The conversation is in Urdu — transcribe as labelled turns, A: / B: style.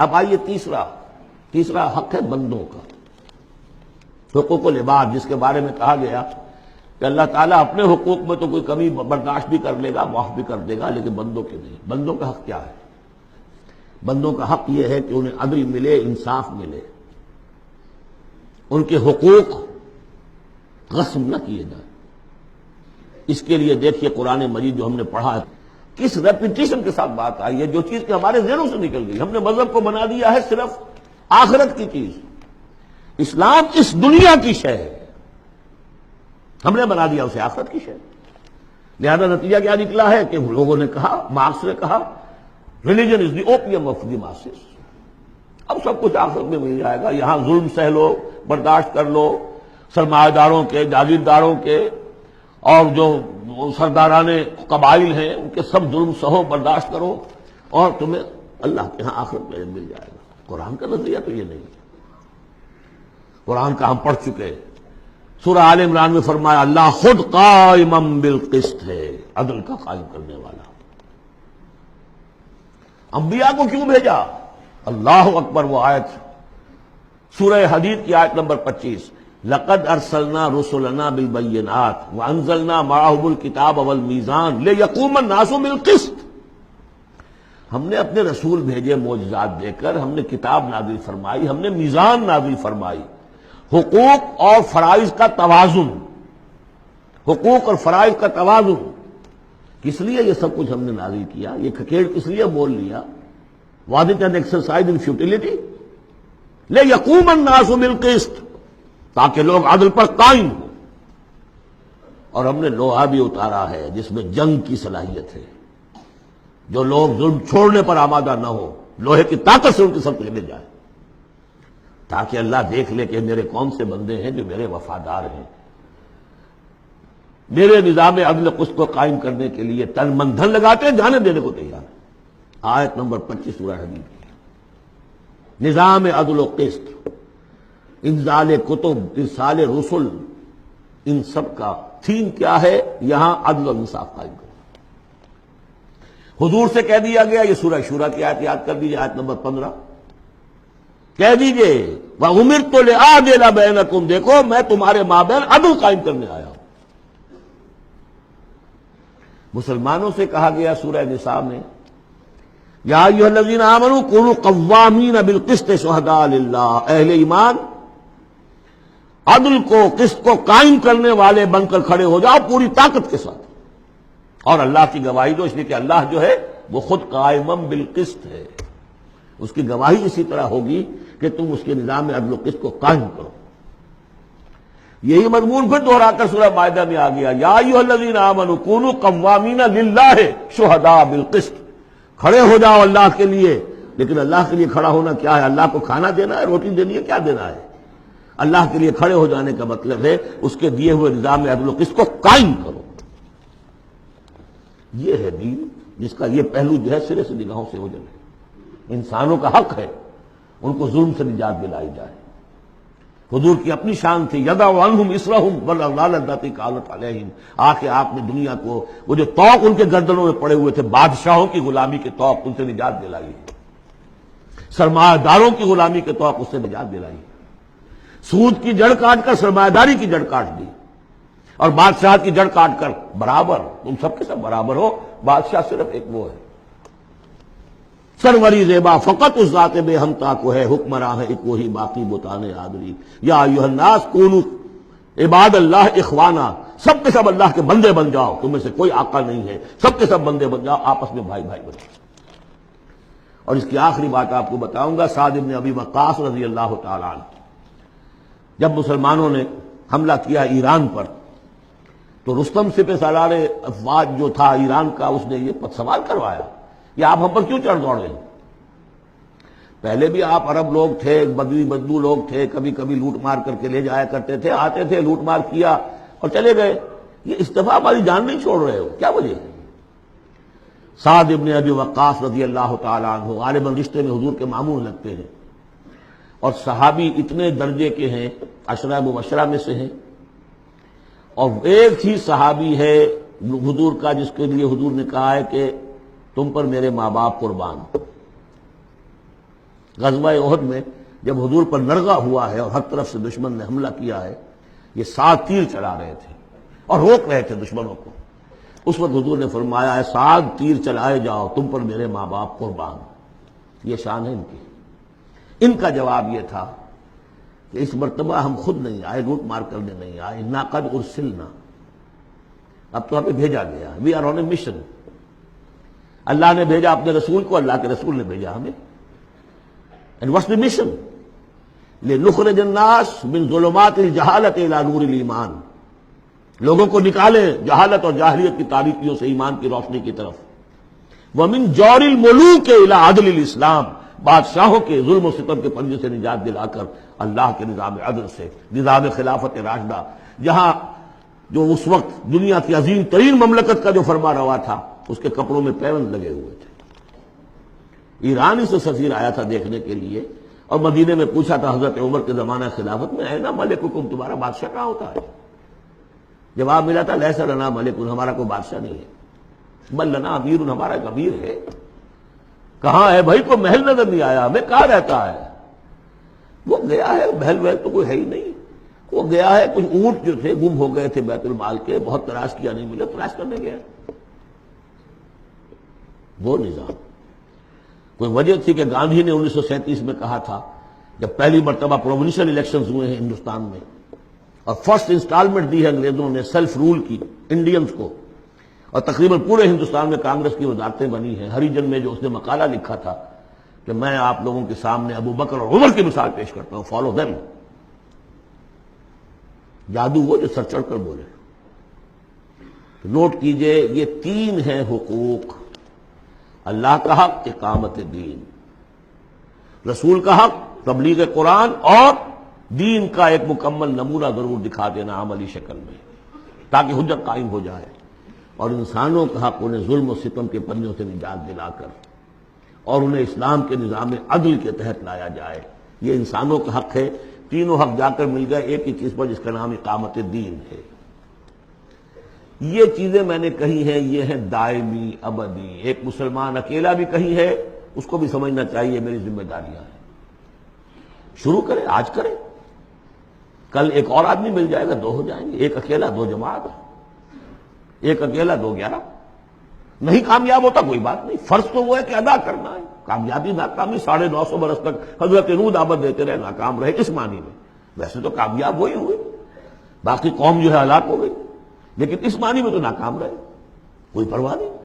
A: اب آئیے تیسرا حق ہے بندوں کا، حقوق العباد، جس کے بارے میں کہا گیا کہ اللہ تعالیٰ اپنے حقوق میں تو کوئی کمی برداشت بھی کر لے گا، معاف بھی کر دے گا، لیکن بندوں کے نہیں۔ بندوں کا حق کیا ہے؟ بندوں کا حق یہ ہے کہ انہیں عدل ملے، انصاف ملے، ان کے حقوق غصب نہ کیے جائیں۔ اس کے لیے دیکھیے قرآن مجید جو ہم نے پڑھا ہے، کس ریپیٹیشن کے ساتھ بات آئی ہے، جو چیز کہ ہمارے ذہنوں سے نکل گئی۔ ہم نے مذہب کو بنا دیا ہے صرف آخرت کی چیز، اسلام اس دنیا کی شے ہے، ہم نے بنا دیا اسے آخرت کی شے۔ لہذا نتیجہ کیا نکلا ہے کہ لوگوں نے کہا، مارکس نے کہا، religion is the opium of the masses. اب سب کچھ آخرت میں مل جائے گا، یہاں ظلم سہ لو، برداشت کر لو، سرمایہ داروں کے، جاگیرداروں کے، اور جو سرداران قبائل ہیں ان کے سب ظلم سہو، برداشت کرو، اور تمہیں اللہ کے ہاں آخرت میں مل جائے گا۔ قرآن کا نظریہ تو یہ نہیں ہے۔ قرآن کا ہم پڑھ چکے ہیں، سورہ آل عمران میں فرمایا اللہ خود قائم بالقسط ہے، عدل کا قائم کرنے والا۔ انبیاء کو کیوں بھیجا؟ اللہ اکبر، وہ آیت سورہ حدید کی آیت نمبر 25، لقد ارسلنا رسلنا بالبینات وانزلنا معهم الکتاب والمیزان لیقوم الناس بالقسط۔ ہم نے اپنے رسول بھیجے معجزات دے کر، ہم نے کتاب نازل فرمائی، ہم نے میزان نازل فرمائی، حقوق اور فرائض کا توازن، حقوق اور فرائض کا توازن۔ کس لیے یہ سب کچھ ہم نے نازل کیا؟ یہ کھکیڑ کس لیے بول لیا؟ Was it an exercise in futility? لیقوم الناس بالقسط، تاکہ لوگ عدل پر قائم ہوں۔ اور ہم نے لوہا بھی اتارا ہے جس میں جنگ کی صلاحیت ہے، جو لوگ ظلم چھوڑنے پر آمادہ نہ ہو، لوہے کی طاقت سے ان کے سب لے جائے، تاکہ اللہ دیکھ لے کہ میرے کون سے بندے ہیں جو میرے وفادار ہیں، میرے نظام عدل قسط کو قائم کرنے کے لیے تن من دھن لگاتے ہیں، جانے دینے کو تیار ہیں۔ آیت نمبر 25 سورہ حدید کی، نظام عدل و قسط، انزال کتب، ارسال رسل، ان سب کا تھیم کیا ہے؟ یہاں عدل و انصاف قائم کرو۔ حضور سے کہہ دیا گیا، یہ سورہ شورا کی آیت یاد کر دیجیے، آیت نمبر 15، کہہ دیجیے وَأُمِرْتُ لِأَعْدِلَ بَيْنَكُمْ، دیکھو میں تمہارے مابین عدل قائم کرنے آیا ہوں۔ مسلمانوں سے کہا گیا سورہ نساء میں، یا ایھا الذین آمنوا کونوا قوامین بالقسط شہداء للہ، اہل ایمان عدل کو، قسط کو قائم کرنے والے بن کر کھڑے ہو جاؤ پوری طاقت کے ساتھ، اور اللہ کی گواہی دو، اس لیے کہ اللہ جو ہے وہ خود قائم بالقسط ہے، اس کی گواہی اسی طرح ہوگی کہ تم اس کے نظام عدل و قسط کو قائم کرو۔ یہی مضمون پھر دوہرا کر سورہ مائدہ میں آ گیا، یا ایھا الذین آمنوا کونوا قوامین للہ شہداء بالقسط، کھڑے ہو جاؤ اللہ کے لیے۔ لیکن اللہ کے لیے کھڑا ہونا کیا ہے؟ اللہ کو کھانا دینا ہے، روٹی دینی ہے، کیا دینا ہے؟ اللہ کے لیے کھڑے ہو جانے کا مطلب ہے اس کے دیے ہوئے نظام عدل و قسط کو قائم کرو۔ یہ ہے دین، جس کا یہ پہلو جو ہے سرے سے نگاہوں سے اوجھل ہے۔ انسانوں کا حق ہے ان کو ظلم سے نجات دلائی جائے۔ حضور کی اپنی شان تھی، یضع عنہم اصرہم والاغلال اللاتی کانت علیہم، آ کے آپ نے دنیا کو وہ جو طوق ان کے گردنوں میں پڑے ہوئے تھے، بادشاہوں کی غلامی کے طوق، ان سے نجات دلائی، سرمایہ داروں کی غلامی کے طوق، اس سے نجات دلائی، سود کی جڑ کاٹ کر سرمایہ داری کی جڑ کاٹ دی، اور بادشاہ کی جڑ کاٹ کر برابر، تم سب کے سب برابر ہو، بادشاہ صرف ایک وہ ہے، سروری زیبا فقط اس ذات بے ہمتا کو ہے، حکمراں ہے ایک وہی باقی بتانے آدری، یا ایھا الناس کونوا عباد اللہ اخوانا، سب کے سب اللہ کے بندے بن جاؤ، تم میں سے کوئی آقا نہیں ہے، سب کے سب بندے بن جاؤ، آپس میں بھائی بھائی بن جاؤ۔ اور اس کی آخری بات آپ کو بتاؤں گا، سعد بن ابی وقاص رضی اللہ تعالی عنہ، جب مسلمانوں نے حملہ کیا ایران پر، تو رستم سپہ سالار افواج جو تھا ایران کا، اس نے یہ سوال کروایا کہ آپ ہم پر کیوں چڑھ دوڑے؟ پہلے بھی آپ عرب لوگ تھے، بدوی بدو لوگ تھے، کبھی کبھی لوٹ مار کر کے لے جایا کرتے تھے، آتے تھے لوٹ مار کیا اور چلے گئے، یہ اس دفعہ ہماری جان نہیں چھوڑ رہے ہو، کیا وجہ ہے؟ سعد ابن ابی وقاص رضی اللہ تعالیٰ عنہ غالباً رشتے میں حضور کے مامون لگتے ہیں، اور صحابی اتنے درجے کے ہیں، عشرہ مبشرہ میں سے ہیں، اور ایک ہی صحابی ہے حضور کا جس کے لیے حضور نے کہا ہے کہ تم پر میرے ماں باپ قربان، غزوہ احد میں جب حضور پر نرغہ ہوا ہے اور ہر طرف سے دشمن نے حملہ کیا ہے، یہ 7 تیر چلا رہے تھے اور روک رہے تھے دشمنوں کو، اس وقت حضور نے فرمایا ہے 7 تیر چلائے جاؤ، تم پر میرے ماں باپ قربان۔ یہ شان ہے ان کی۔ ان کا جواب یہ تھا کہ اس مرتبہ ہم خود نہیں آئے، لوٹ مار کرنے نہیں آئے، انا قد ارسلنا، اب تو ہمیں بھیجا گیا، we are on a mission. اللہ نے بھیجا اپنے رسول کو، اللہ کے رسول نے بھیجا ہمیں۔ And what's the mission? لنخرج الناس من ظلمات الجہالۃ الی نور الایمان، لوگوں کو نکالیں جہالت اور جاہلیت کی تاریکیوں سے ایمان کی روشنی کی طرف۔ ومن جور الملوک الی عدل الاسلام، بادشاہوں کے ظلم و ستم کے پنجے سے نجات دلا کر اللہ کے نظام عدل سے، نظام خلافت راشدہ، جہاں جو اس وقت دنیا کی عظیم ترین مملکت کا جو فرما روا تھا اس کے کپڑوں میں پیوند لگے ہوئے تھے۔ ایرانی سے سفیر آیا تھا دیکھنے کے لیے اور مدینے میں پوچھا تھا حضرت عمر کے زمانہ خلافت میں، اینا ملککم، تمہارا بادشاہ کہاں ہوتا ہے؟ جواب ملا تھا لیس لنا ملک، ہمارا کوئی بادشاہ نہیں ہے، بل لنا امیر، ہمارا ایک امیر ہے۔ کہاں ہے بھائی؟ کوئی محل نظر نہیں آیا ہمیں، کہاں رہتا ہے؟ وہ گیا ہے، محل وحل تو کوئی ہے ہی نہیں، وہ گیا ہے، کچھ اونٹ جو تھے گم ہو گئے تھے بیت المال کے، بہت تلاش کیا نہیں ملے، تلاش کرنے گیا۔ وہ نظام، کوئی وجہ تھی کہ گاندھی نے 1937 میں کہا تھا جب پہلی مرتبہ پروونشل الیکشنز ہوئے ہیں ہندوستان میں اور فرسٹ انسٹالمنٹ دی ہے انگریزوں نے سیلف رول کی انڈینز کو، اور تقریباً پورے ہندوستان میں کانگریس کی وزارتیں بنی ہیں، ہری جن میں جو اس نے مقالہ لکھا تھا کہ میں آپ لوگوں کے سامنے ابو بکر اور عمر کی مثال پیش کرتا ہوں، فالو دیم۔ جادو وہ جو سر چڑھ کر بولے۔ نوٹ کیجئے یہ 3 ہیں حقوق: اللہ کا حق اقامت دین، رسول کا حق تبلیغ قرآن، اور دین کا ایک مکمل نمونہ ضرور دکھا دینا عملی شکل میں تاکہ حجت قائم ہو جائے، اور انسانوں کا حق انہیں ظلم و ستم کے پنجوں سے نجات دلا کر اور انہیں اسلام کے نظام عدل کے تحت لایا جائے۔ یہ انسانوں کا حق ہے، تینوں حق جا کر مل گئے ایک ہی چیز پر جس کا نام اقامت دین ہے۔ یہ چیزیں میں نے کہی ہیں، یہ ہیں دائمی ابدی۔ ایک مسلمان اکیلا بھی کہیں ہے، اس کو بھی سمجھنا چاہیے میری ذمہ داریاں ہیں۔ شروع کریں، آج کریں، کل ایک اور آدمی مل جائے گا، 2 ہو جائیں گے، ایک اکیلا 2 جماعت، ایک اکیلا 2 11۔ نہیں کامیاب ہوتا کوئی بات نہیں، فرض تو وہ ہے کہ ادا کرنا ہے۔ کامیابی ناکامی 950 برس تک حضرت نوح دعوت دیتے رہے، ناکام رہے، اس معنی میں ویسے تو کامیاب وہی ہوئے، باقی قوم جو ہے ہلاک ہو گئی، لیکن اس معنی میں تو ناکام رہے، کوئی پرواہ نہیں۔